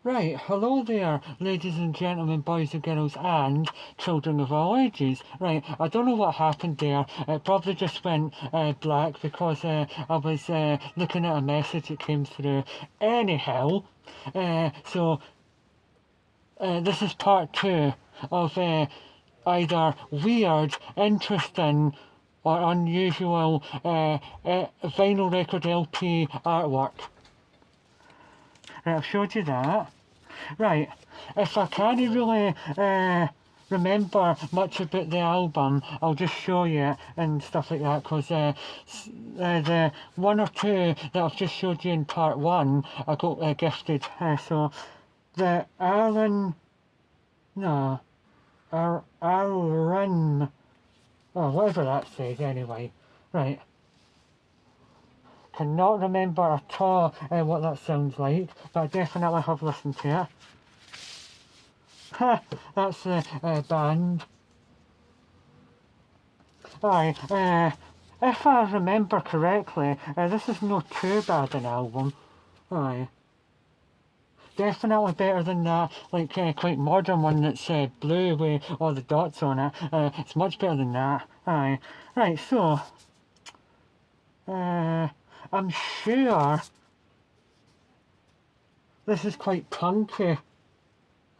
Right, hello there, ladies and gentlemen, boys and girls, and children of all ages. Right, I don't know what happened there. It probably just went black because I was looking at a message that came through. Anyhow, this is part two of either weird, interesting, or unusual vinyl record LP artwork. Right, I've showed you that. Right, if I can't really remember much about the album, I'll just show you and stuff like that, because the one or two that I've just showed you in part one, I got gifted. So the Alan, no, Alan, oh, whatever that says anyway. Right, cannot remember at all what that sounds like, but I definitely have listened to it. That's the band. Aye, if I remember correctly, this is not too bad an album. Aye. Definitely better than that, like, quite modern one that's blue with all the dots on it. It's much better than that. Aye. Right, so, I'm sure this is quite punky.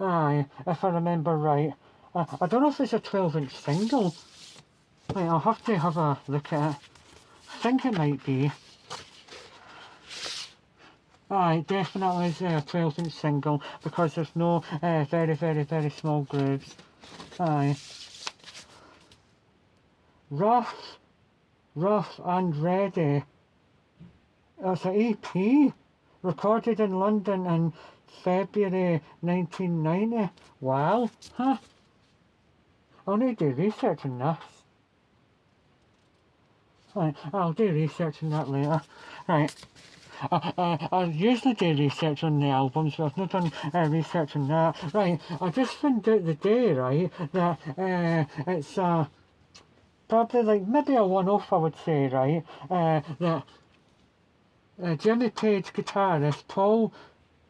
Aye, if I remember right. I don't know if it's a 12-inch single. Wait, I'll have to have a look at it. I think it might be. Aye, definitely is a 12-inch single because there's no very, very, very small grooves. Aye. Rough and Ready. It's an EP recorded in London in February 1990. Wow, huh? I'll need to do research on this. Right, I'll do research on that later. Right. I usually do research on the albums, but I've not done research on that. Right, I just found out the day, right, that it's probably like maybe a one-off, I would say, right, that Jimmy Page guitarist Paul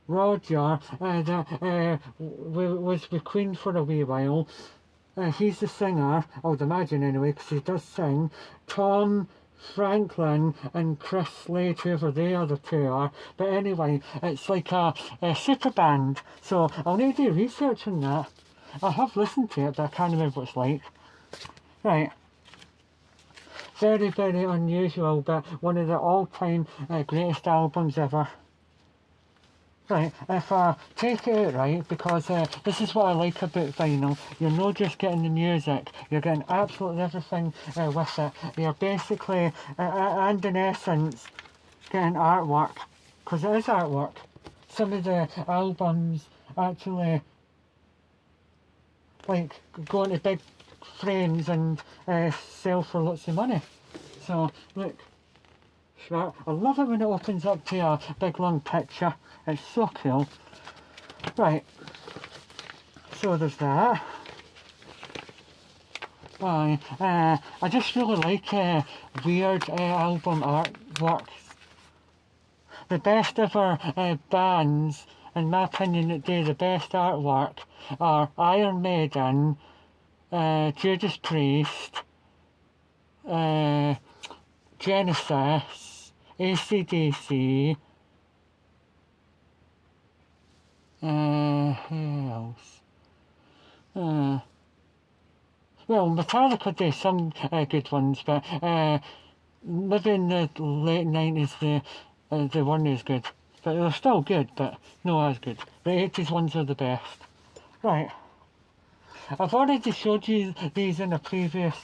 Rodgers that was with Queen for a wee while. He's the singer, I would imagine anyway, because he does sing. Tom Franklin and Chris Slade, whoever the other two are. But anyway, it's like a super band. So I'll need to do research on that. I have listened to it, but I can't remember what it's like. Right. Very, very unusual, but one of the all-time greatest albums ever. Right, if I take it out right, because this is what I like about vinyl, you're not just getting the music, you're getting absolutely everything with it. You're basically, and in essence, getting artwork, because it is artwork. Some of the albums actually, like, go into big frames and sell for lots of money. So, look. I love it when it opens up to a big long picture. It's so cool. Right. So there's that. Aye. I just really like weird album artwork. The best ever bands, in my opinion, that do the best artwork are Iron Maiden, Judas Priest, Genesis, AC/DC, who else? Well, Metallica do some good ones, but maybe in the late 90s they weren't as good. But they're still good, but not as good. The 80s ones are the best. Right. I've already showed you these in a previous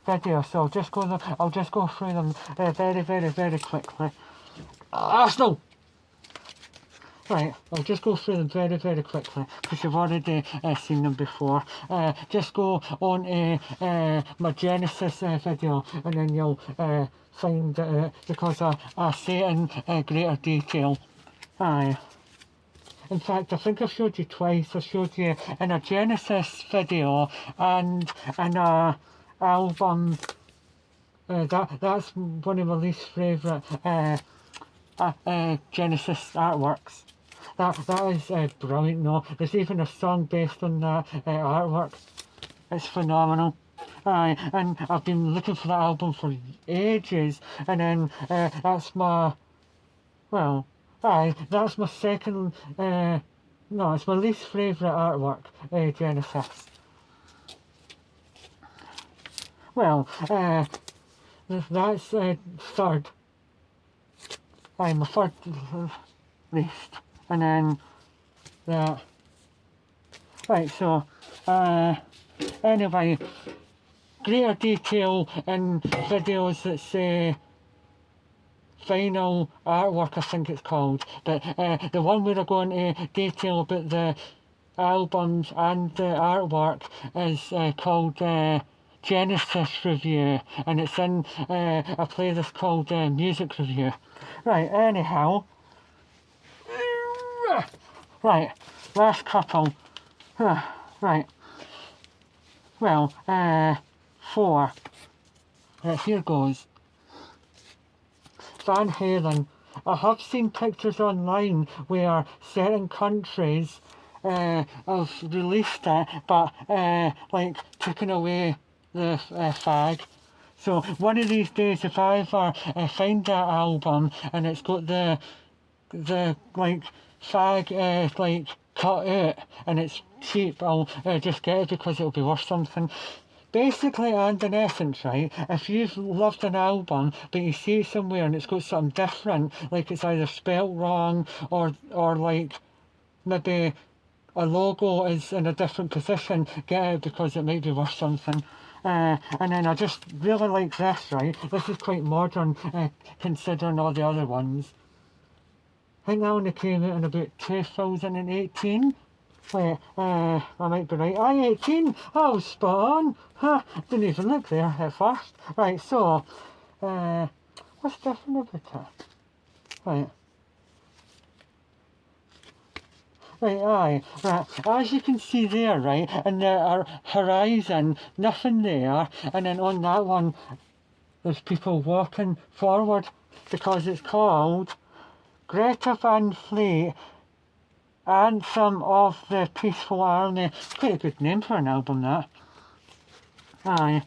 video, so I'll just go through them very, very, very quickly. Arsenal! Right, I'll just go through them very, very quickly because you've already seen them before. Just go on my Genesis video and then you'll find it because I say it in greater detail. Aye. In fact, I think I've showed you twice. I showed you in a Genesis video and in a album. That's one of my least favourite Genesis artworks. that is brilliant. No, there's even a song based on that artwork. It's phenomenal. Aye, and I've been looking for that album for ages, and then that's my, well, aye, that's my second, no, it's my least favourite artwork, Genesis. Well, that's third. Aye, my third least, and then that. Right, so, anyway, greater detail in videos that say Final Artwork, I think it's called, but the one where I go into detail about the albums and the artwork is called Genesis Review, and it's in a playlist called Music Review. Right, anyhow, right, last couple. Right, well, 4. Here goes. Van Halen. I have seen pictures online where certain countries have released it, but like taken away the fag. So one of these days, if I ever find that album and it's got the like fag like cut out and it's cheap, I'll just get it because it'll be worth something. Basically, and in essence, right, if you've loved an album but you see it somewhere and it's got something different, like it's either spelt wrong or like maybe a logo is in a different position, get it because it might be worth something. And then I just really like this, right? This is quite modern considering all the other ones. I think that only came out in about 2018. Wait, I might be right. 18. Oh, spot on. Huh, didn't even look there at first. Right, so, what's different about it? Right. Right, as you can see there, right, and the horizon, nothing there, and then on that one, there's people walking forward, because it's called Greta Van Fleet, Anthem of the Peaceful Army. Quite a good name for an album, that. Aye.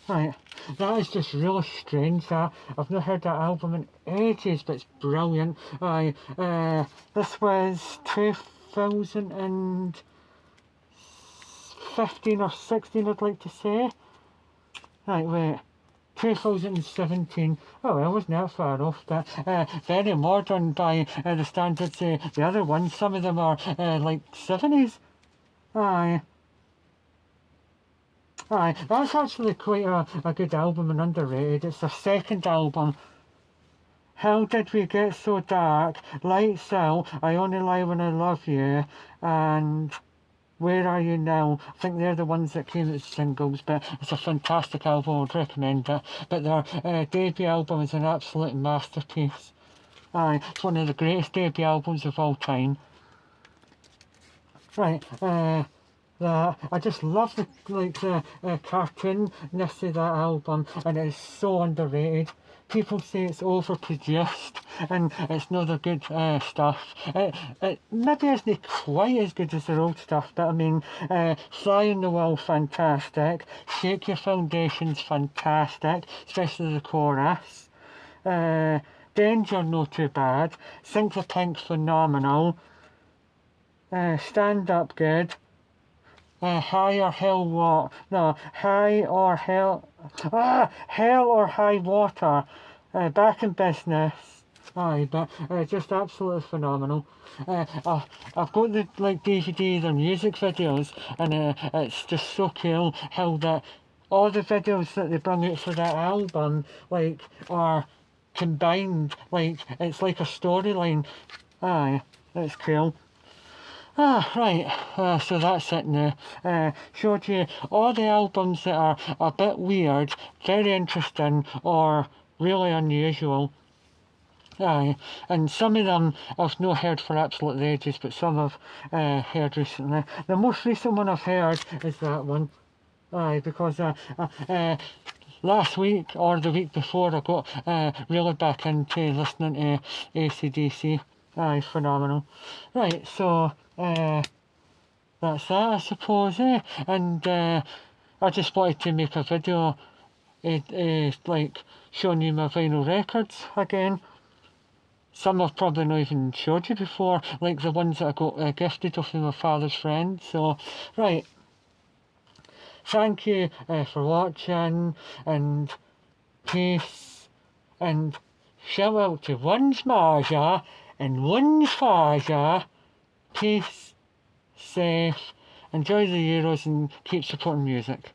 Right. That is just really strange, that. I've not heard that album in ages, but it's brilliant. Aye. This was 2015 or 16, I'd like to say. Right, wait. 2017. Oh, well, I wasn't that far off, but very modern by the standards of the other ones. Some of them are like 70s. Aye. Aye, that's actually quite a good album and underrated. It's their second album. How Did We Get So Dark? Lights Out, I Only Lie When I Love You, and Where Are You Now? I think they're the ones that came as singles, but it's a fantastic album, I'd recommend it. But their debut album is an absolute masterpiece. Aye, it's one of the greatest debut albums of all time. Right, I just love the cartoonness of that album, and it is so underrated. People say it's overproduced and it's not the good stuff. It maybe isn't quite as good as their old stuff, but I mean, Fly on the Wall, fantastic. Shake Your Foundation's fantastic, especially the chorus. Danger, not too bad. Sink the Pink, phenomenal. Stand Up, good. High or Hell what? No, High or Hell... Hell or High Water. Back in Business. Aye, but just absolutely phenomenal. I've got the DVD, their music videos, and it's just so cool how that all the videos that they bring out for that album are combined. It's like a storyline. Aye, it's cool. Right, so that's it now. Showed you all the albums that are a bit weird, very interesting, or really unusual. Aye, and some of them I've not heard for absolute ages, but some I've heard recently. The most recent one I've heard is that one. Aye, because last week or the week before I got really back into listening to AC/DC. Aye, phenomenal. Right, so, that's that, I suppose, eh? And, I just wanted to make a video, like, showing you my vinyl records again. Some I've probably not even showed you before, like the ones that I got gifted off of my father's friend. So, right, thank you for watching, and peace, and shout out to one's Marja and one's Faja. Peace, safe, enjoy the Euros, and keep supporting music.